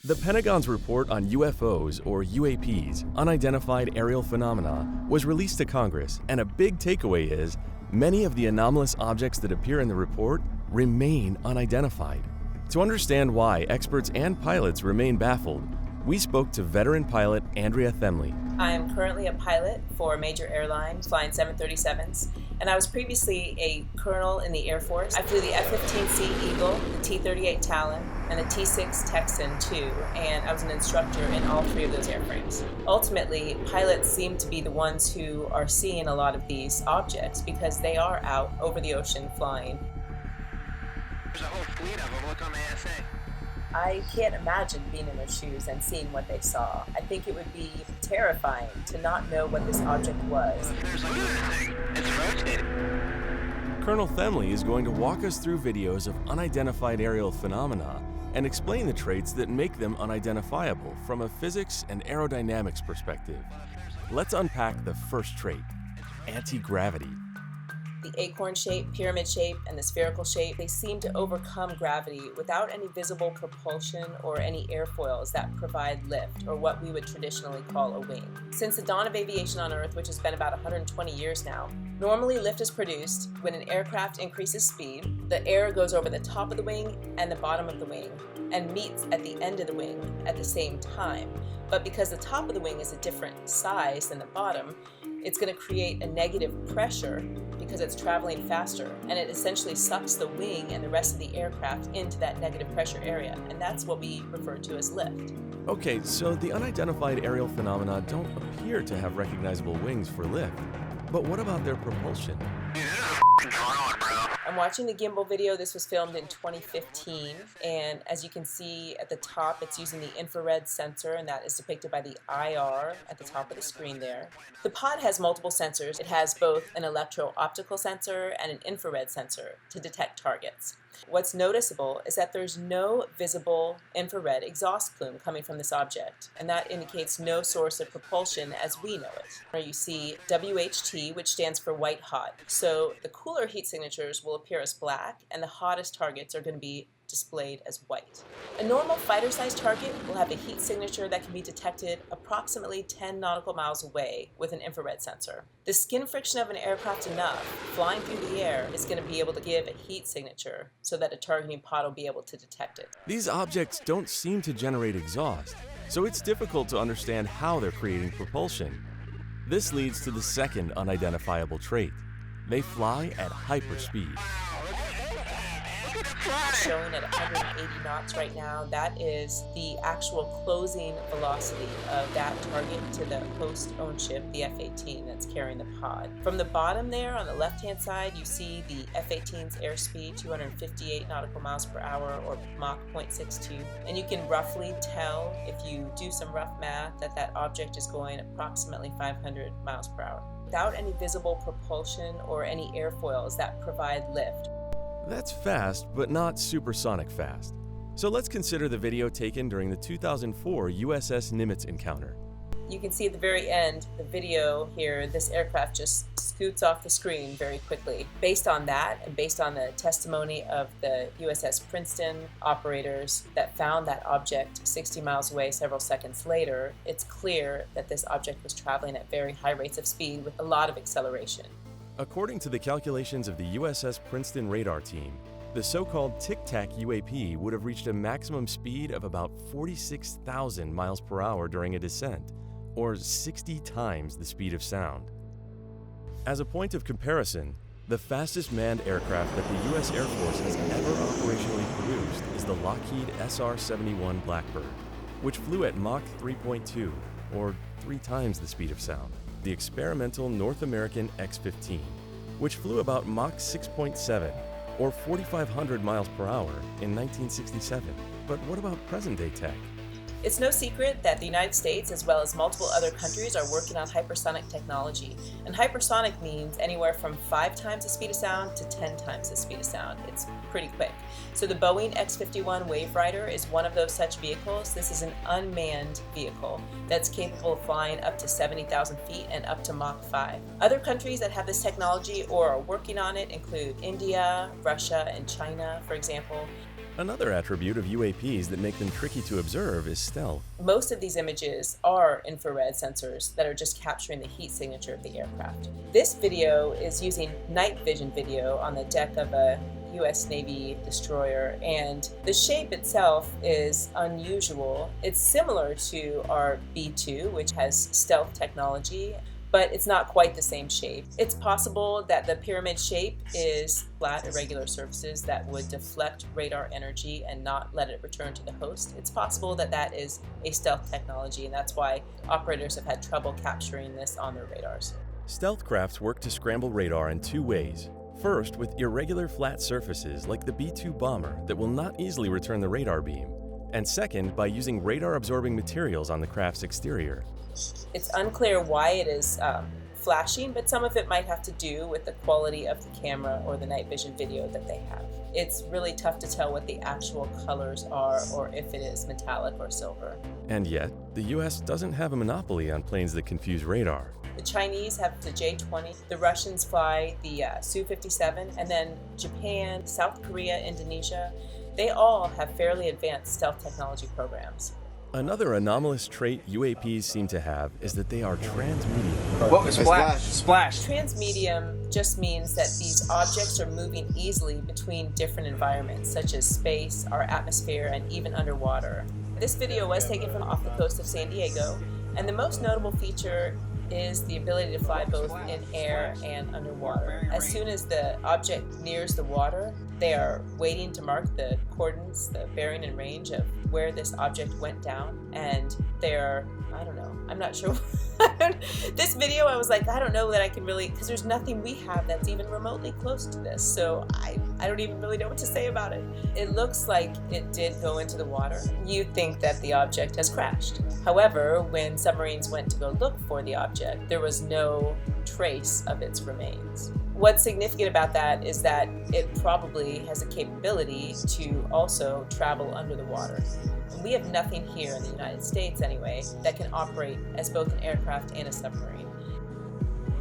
The Pentagon's report on UFOs, or UAPs, unidentified aerial phenomena, was released to Congress, and a big takeaway is many of the anomalous objects that appear in the report remain unidentified. To understand why experts and pilots remain baffled, we spoke to veteran pilot Andrea Themely. I am currently a pilot for a major airline flying 737s, and I was previously a colonel in the Air Force. I flew the F-15C Eagle, the T-38 Talon, and the T-6 Texan too, and I was an instructor in all three of those airframes. Ultimately, pilots seem to be the ones who are seeing a lot of these objects because they are out over the ocean flying. There's a whole fleet of them. Look on the ASA. I can't imagine being in their shoes and seeing what they saw. I think it would be terrifying to not know what this object was. There's another thing. It's rotating. Colonel Themely is going to walk us through videos of unidentified aerial phenomena and explain the traits that make them unidentifiable from a physics and aerodynamics perspective. Let's unpack the first trait, anti-gravity. The acorn shape, pyramid shape, and the spherical shape, they seem to overcome gravity without any visible propulsion or any airfoils that provide lift, or what we would traditionally call a wing. Since the dawn of aviation on Earth, which has been about 120 years now, normally lift is produced when an aircraft increases speed. The air goes over the top of the wing and the bottom of the wing and meets at the end of the wing at the same time. But because the top of the wing is a different size than the bottom, it's going to create a negative pressure because it's traveling faster, and it essentially sucks the wing and the rest of the aircraft into that negative pressure area, and that's what we refer to as lift. Okay, so the unidentified aerial phenomena don't appear to have recognizable wings for lift. But what about their propulsion? Dude, this is a drone, bro. I'm watching the gimbal video. This was filmed in 2015, and as you can see at the top, it's using the infrared sensor, and that is depicted by the IR at the top of the screen there. The pod has multiple sensors. It has both an electro-optical sensor and an infrared sensor to detect targets. What's noticeable is that there's no visible infrared exhaust plume coming from this object, and that indicates no source of propulsion as we know it. Where you see WHT, which stands for white hot. So the cooler heat signatures will appear as black, and the hottest targets are going to be displayed as white. A normal fighter-sized target will have a heat signature that can be detected approximately 10 nautical miles away with an infrared sensor. The skin friction of an aircraft enough flying through the air is going to be able to give a heat signature so that a targeting pod will be able to detect it. These objects don't seem to generate exhaust, so it's difficult to understand how they're creating propulsion. This leads to the second unidentifiable trait. They fly at hyperspeed. Showing at 180 knots right now. That is the actual closing velocity of that target to the host-owned ship, the F-18, that's carrying the pod. From the bottom there on the left-hand side, you see the F-18's airspeed, 258 nautical miles per hour, or Mach 0.62. And you can roughly tell, if you do some rough math, that that object is going approximately 500 miles per hour. Without any visible propulsion or any airfoils that provide lift. That's fast, but not supersonic fast. So let's consider the video taken during the 2004 USS Nimitz encounter. You can see at the very end, the video here, this aircraft just scoots off the screen very quickly. Based on that, and based on the testimony of the USS Princeton operators that found that object 60 miles away several seconds later, it's clear that this object was traveling at very high rates of speed with a lot of acceleration. According to the calculations of the USS Princeton radar team, the so-called Tic Tac UAP would have reached a maximum speed of about 46,000 miles per hour during a descent, or 60 times the speed of sound. As a point of comparison, the fastest manned aircraft that the U.S. Air Force has ever operationally produced is the Lockheed SR-71 Blackbird, which flew at Mach 3.2, or 3 times the speed of sound. The experimental North American X-15, which flew about Mach 6.7, or 4,500 miles per hour in 1967. But what about present-day tech? It's no secret that the United States, as well as multiple other countries, are working on hypersonic technology. And hypersonic means anywhere from 5 times the speed of sound to 10 times the speed of sound. It's pretty quick. So the Boeing X-51 Wave Rider is one of those such vehicles. This is an unmanned vehicle that's capable of flying up to 70,000 feet and up to Mach 5. Other countries that have this technology or are working on it include India, Russia, and China, for example. Another attribute of UAPs that make them tricky to observe is stealth. Most of these images are infrared sensors that are just capturing the heat signature of the aircraft. This video is using night vision video on the deck of a U.S. Navy destroyer, and the shape itself is unusual. It's similar to our B-2, which has stealth technology, but it's not quite the same shape. It's possible that the pyramid shape is flat, irregular surfaces that would deflect radar energy and not let it return to the host. It's possible that that is a stealth technology, and that's why operators have had trouble capturing this on their radars. Stealth crafts work to scramble radar in two ways. First, with irregular flat surfaces like the B-2 bomber that will not easily return the radar beam. And second, by using radar-absorbing materials on the craft's exterior. It's unclear why it is flashing, but some of it might have to do with the quality of the camera or the night vision video that they have. It's really tough to tell what the actual colors are or if it is metallic or silver. And yet, the US doesn't have a monopoly on planes that confuse radar. The Chinese have the J-20, the Russians fly the Su-57, and then Japan, South Korea, Indonesia, they all have fairly advanced stealth technology programs. Another anomalous trait UAPs seem to have is that they are transmedium. What was splash? Splash. Transmedium just means that these objects are moving easily between different environments, such as space, our atmosphere, and even underwater. This video was taken from off the coast of San Diego, and the most notable feature is the ability to fly both in air and underwater. As soon as the object nears the water, they are waiting to mark the coordinates, the bearing and range of where this object went down, and they're, I don't know, I'm not sure. This video, I was like, I don't know that I can really, because there's nothing we have that's even remotely close to this, so I don't even really know what to say about it. It looks like it did go into the water. You'd think that the object has crashed. However, when submarines went to go look for the object, there was no trace of its remains. What's significant about that is that it probably has a capability to also travel under the water. And we have nothing here in the United States anyway that can operate as both an aircraft and a submarine.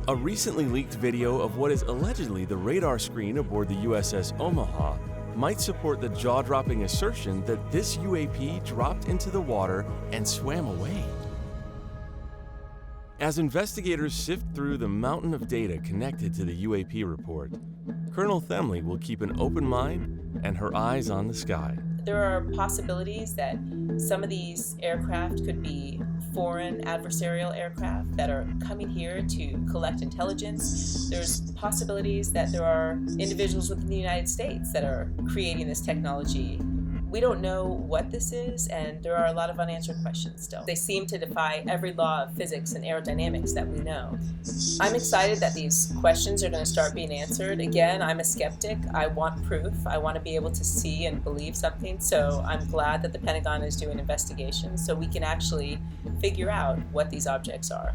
A recently leaked video of what is allegedly the radar screen aboard the USS Omaha might support the jaw-dropping assertion that this UAP dropped into the water and swam away. As investigators sift through the mountain of data connected to the UAP report, Colonel Themely will keep an open mind and her eyes on the sky. There are possibilities that some of these aircraft could be foreign adversarial aircraft that are coming here to collect intelligence. There's possibilities that there are individuals within the United States that are creating this technology. We don't know what this is, and there are a lot of unanswered questions still. They seem to defy every law of physics and aerodynamics that we know. I'm excited that these questions are going to start being answered. Again, I'm a skeptic. I want proof. I want to be able to see and believe something, so I'm glad that the Pentagon is doing investigations so we can actually figure out what these objects are.